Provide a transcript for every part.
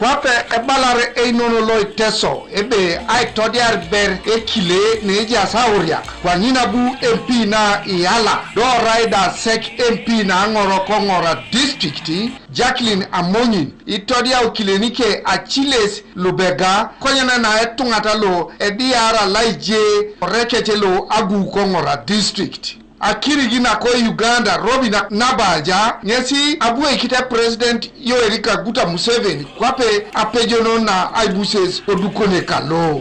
kwape ebalare einono loi teso ebe ai todiar ber ekile neja sauriak kwa nyinabu MP na iala do raida sek MP na ngoro kongora district Jacqueline Amonyin itodia ukilenike achiles lubega konyana na etungata lo ediara laije rekete lo agu kongora district akiri gina ko Uganda Robina Nabbanja nyesi abu ekite president Yoweri Kaguta Museveni kwape apejono na aibuses odukone kalo.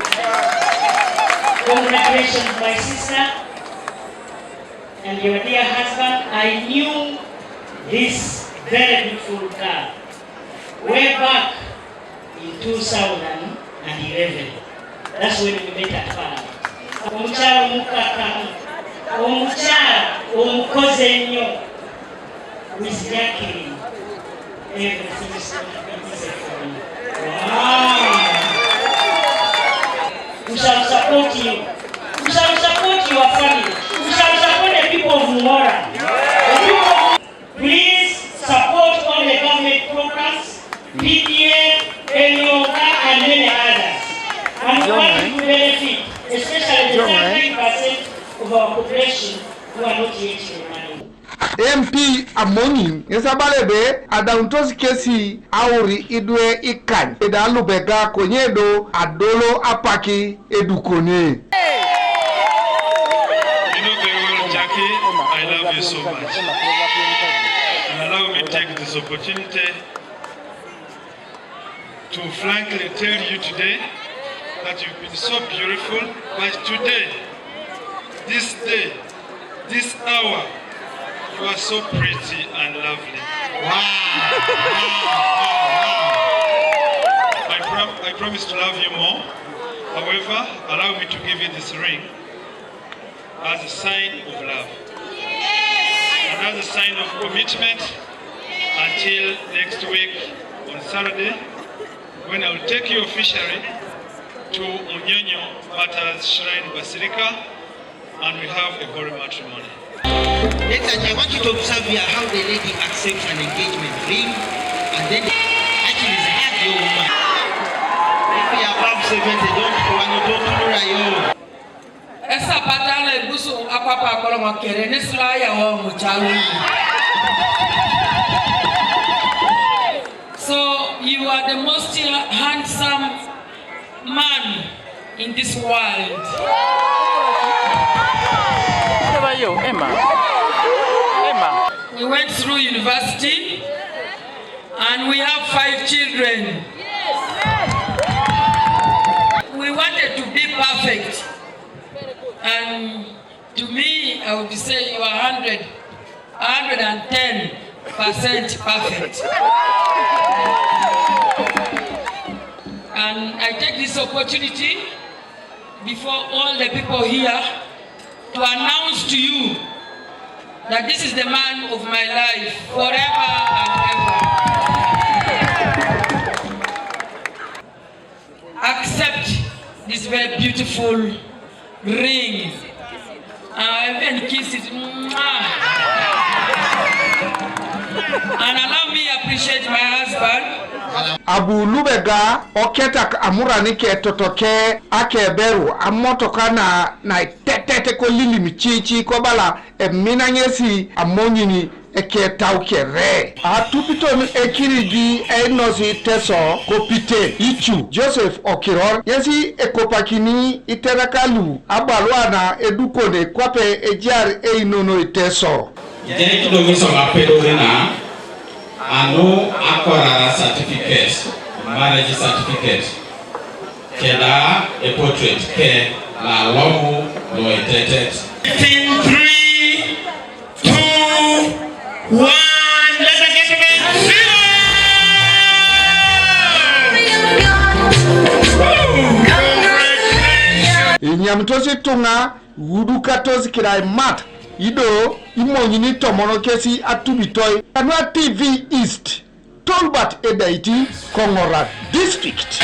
Congratulations my sister and your dear husband. I knew this very beautiful girl way back in 2011. That's when we met at Farm. Omukyala omukaka, omukyala omukozi ennyo with Jacqueline. Everything is going to be easy for me. Wow! We shall support you. We shall support your family. We shall support the people of Mora. Please support all the government programs, PDA, Enyonga, and many others. And we want to benefit, especially the 30% of our population who are not yet in money. MP Amonyin yesabalebe adauntosi kesi auri idwe ikan edalubega konyedo adolo apaki edukone. Jackie, I love you so much. And allow me to take this opportunity to frankly tell you today that you've been so beautiful, but today, this day, this hour, you are so pretty and lovely. Wow! I promise to love you more. However, allow me to give you this ring as a sign of love. And as a sign of commitment until next week on Saturday, when I will take you officially to Unyonyo Matters Shrine Basilica and we have a holy matrimony. Next, I want you to observe here how the lady accepts an engagement ring and then actually hug your woman. If you are above 70, don't Esa patala busu apapa kolongo kere nesla ya wo muchalu. So you are the most handsome man in this world. What about you, Emma? We went through university and we have 5 children. We wanted to be perfect. And to me, I would say you are 110% perfect. And I take this opportunity before all the people here to announce to you that this is the man of my life forever and ever. Accept this very beautiful ring. And kiss it. And allow me to appreciate my husband. Abu Lubega oketak amuranike totoke akeberu amotoka na tetete ko lili michichi ko bala emina nyesi Amonyini eke taukere atupito ekirigi enosi teso kopite ichu Joseph Okiror yesi ekopakini iterakalu abalwana edukone kwape ejar einono iteso jeni kidogo so apedorina anu akora certificate marriage certificate keda a portrait ke la lomu lo itetet 3 2 1 let's get it. Inyamtosi Itunga wudukatosi kirai mat ido imonyini tomono kesi atubitoy Kanwa TV East Tolbat Edaiti Kongora District.